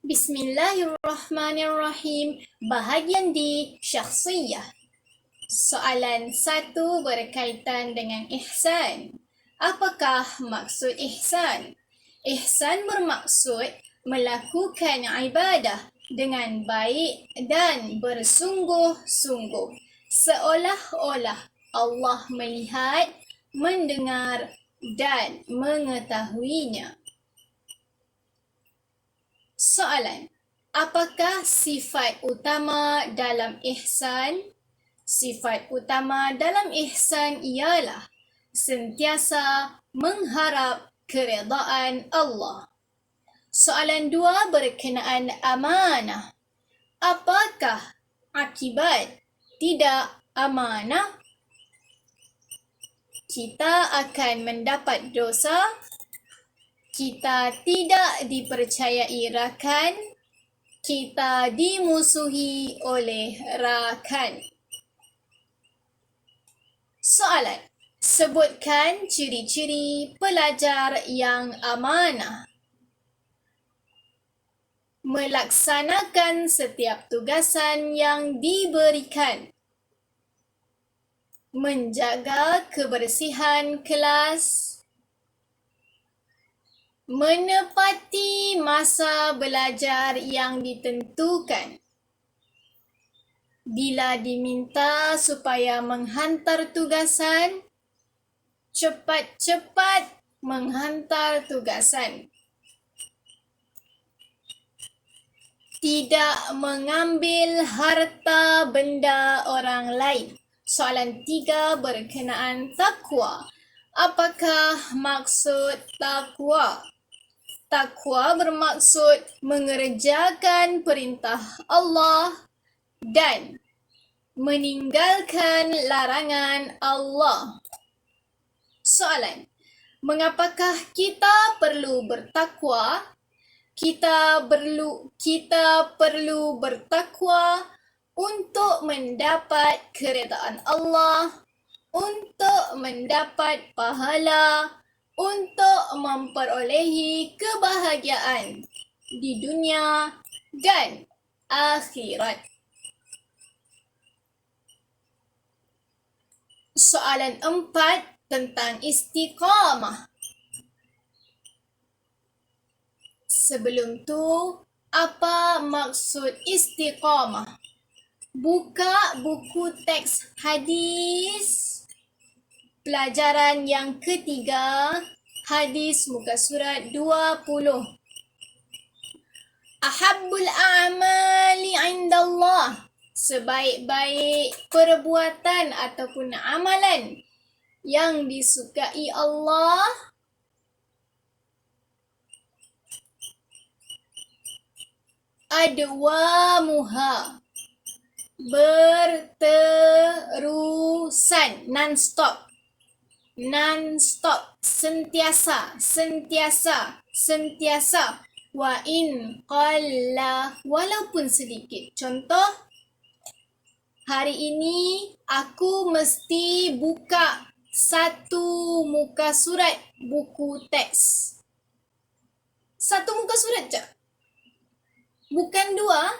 Bismillahirrahmanirrahim. Bahagian di syakhsiyah. Soalan 1 berkaitan dengan ihsan. Apakah maksud ihsan? Ihsan bermaksud melakukan ibadah dengan baik dan bersungguh-sungguh, seolah-olah Allah melihat, mendengar dan mengetahuinya. Soalan, apakah sifat utama dalam ihsan? Sifat utama dalam ihsan ialah sentiasa mengharap keredaan Allah. Soalan 2 berkenaan amanah. Apakah akibat tidak amanah? Kita akan mendapat dosa. Kita tidak dipercayai rakan. Kita dimusuhi oleh rakan. Soalan, sebutkan ciri-ciri pelajar yang amanah. Melaksanakan setiap tugasan yang diberikan. Menjaga kebersihan kelas. Menepati masa belajar yang ditentukan. Bila diminta supaya menghantar tugasan, cepat-cepat menghantar tugasan. Tidak mengambil harta benda orang lain. Soalan 3 berkenaan takwa. Apakah maksud takwa? Takwa bermaksud mengerjakan perintah Allah dan meninggalkan larangan Allah. Soalan, mengapakah kita perlu bertakwa? Kita perlu bertakwa untuk mendapat keredaan Allah, untuk mendapat pahala, untuk memperolehi kebahagiaan di dunia dan akhirat. Soalan 4 tentang istiqamah. Sebelum tu, apa maksud istiqamah? Buka buku teks hadis. Pelajaran yang ketiga, hadis muka surat 20. Ahabbul a'mali 'indallah. Sebaik-baik perbuatan ataupun amalan yang disukai Allah adwamuha, berterusan, non-stop, sentiasa, wa in qalla, walaupun sedikit. Contoh, hari ini aku mesti buka 1 muka surat buku teks. 1 muka surat je. Bukan dua.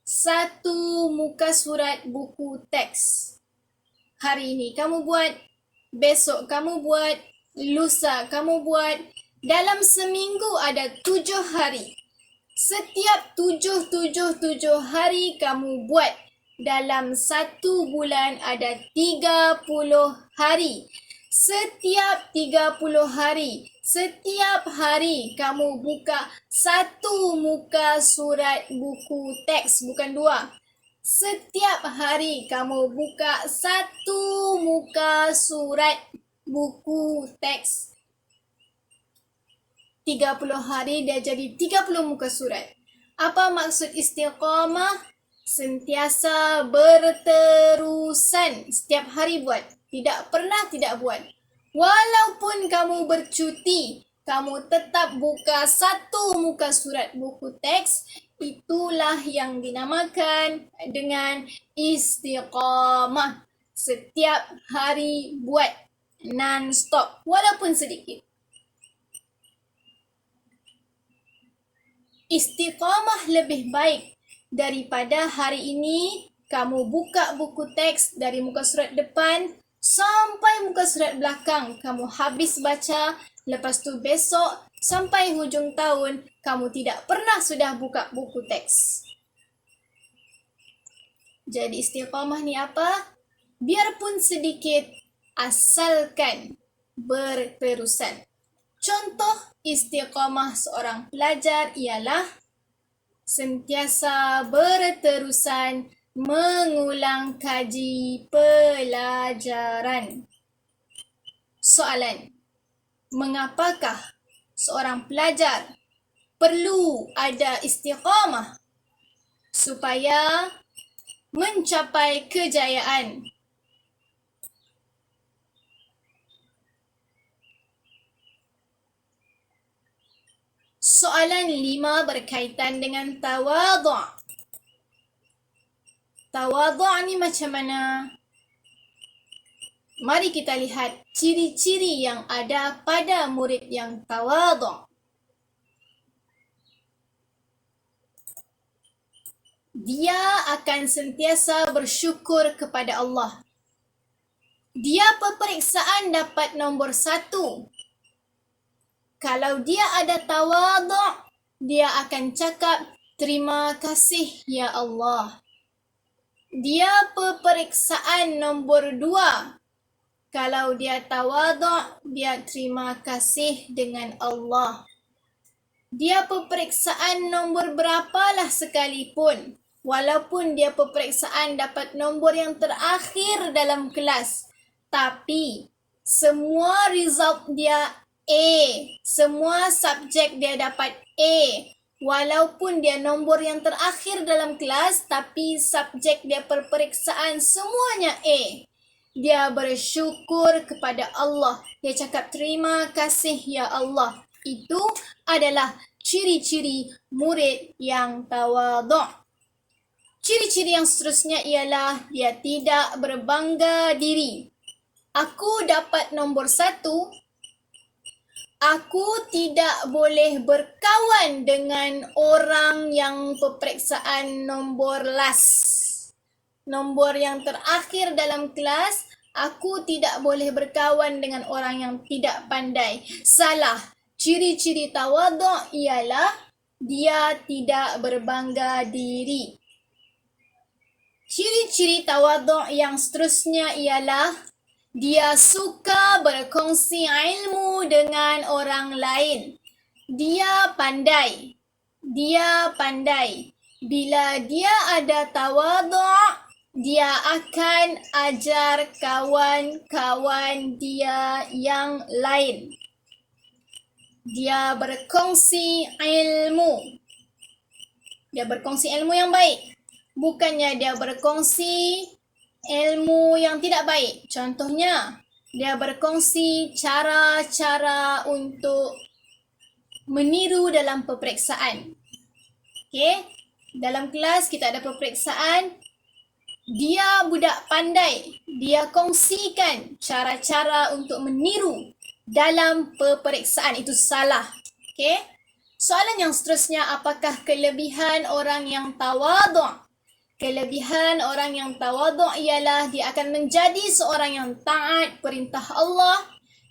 1 muka surat buku teks. Hari ini kamu buat, besok kamu buat, lusa kamu buat. Dalam seminggu ada 7 hari. Setiap 7 hari kamu buat. Dalam 1 bulan ada 30 hari. Setiap 30 hari, setiap hari kamu buka 1 muka surat buku teks, bukan 2. Setiap hari kamu buka 1 muka surat buku teks. 30 hari dia jadi 30 muka surat. Apa maksud istiqamah? Sentiasa berterusan, setiap hari buat, tidak pernah tidak buat. Walaupun kamu bercuti, kamu tetap buka 1 muka surat buku teks. Itulah yang dinamakan dengan istiqamah. Setiap hari buat, non-stop, walaupun sedikit. Istiqamah lebih baik daripada hari ini kamu buka buku teks dari muka surat depan sampai muka surat belakang. Kamu habis baca, lepas tu besok sampai hujung tahun kamu tidak pernah sudah buka buku teks. Jadi istiqamah ni apa? Biarpun sedikit, asalkan berterusan. Contoh istiqamah seorang pelajar ialah sentiasa berterusan mengulang kaji pelajaran. Soalan, mengapakah seorang pelajar perlu ada istiqamah supaya mencapai kejayaan? Soalan 5 berkaitan dengan tawadhu'. Tawadhu' ni macam mana? Mari kita lihat ciri-ciri yang ada pada murid yang tawadhu'. Dia akan sentiasa bersyukur kepada Allah. Dia peperiksaan dapat nombor 1. Kalau dia ada tawadhu', dia akan cakap, terima kasih ya Allah. Dia peperiksaan nombor 2. Kalau dia tawadhu', dia terima kasih dengan Allah. Dia peperiksaan nombor berapalah sekalipun, walaupun dia peperiksaan dapat nombor yang terakhir dalam kelas, tapi semua result dia A, semua subjek dia dapat A, walaupun dia nombor yang terakhir dalam kelas, tapi subjek dia peperiksaan semuanya A. Dia bersyukur kepada Allah. Dia cakap terima kasih ya Allah. Itu adalah ciri-ciri murid yang tawadhu'. Ciri-ciri yang seterusnya ialah dia tidak berbangga diri. Aku dapat nombor 1. Aku tidak boleh berkawan dengan orang yang peperiksaan nombor last. Nombor yang terakhir dalam kelas, aku tidak boleh berkawan dengan orang yang tidak pandai. Salah. Ciri-ciri tawadhu' ialah dia tidak berbangga diri. Ciri-ciri tawadhu' yang seterusnya ialah dia suka berkongsi ilmu dengan orang lain. Dia pandai. Bila dia ada tawadhu', dia akan ajar kawan-kawan dia yang lain. Dia berkongsi ilmu. Dia berkongsi ilmu yang baik. Bukannya dia berkongsi ilmu yang tidak baik. Contohnya, dia berkongsi cara-cara untuk meniru dalam peperiksaan. Okey, dalam kelas kita ada peperiksaan. Dia budak pandai. Dia kongsikan cara-cara untuk meniru dalam peperiksaan. Itu salah. Okey. Soalan yang seterusnya, apakah kelebihan orang yang tawadhu'? Kelebihan orang yang tawadhu' ialah dia akan menjadi seorang yang taat perintah Allah.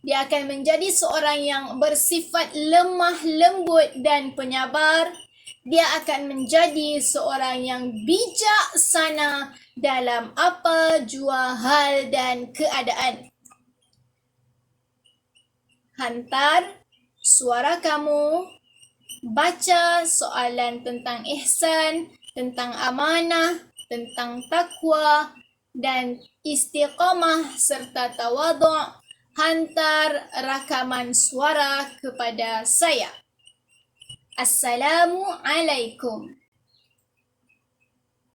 Dia akan menjadi seorang yang bersifat lemah lembut dan penyabar. Dia akan menjadi seorang yang bijaksana dalam apa jua hal dan keadaan. Hantar suara kamu, baca soalan tentang ihsan, tentang amanah, tentang takwa dan istiqamah serta tawadhu'. Hantar rakaman suara kepada saya. Assalamualaikum.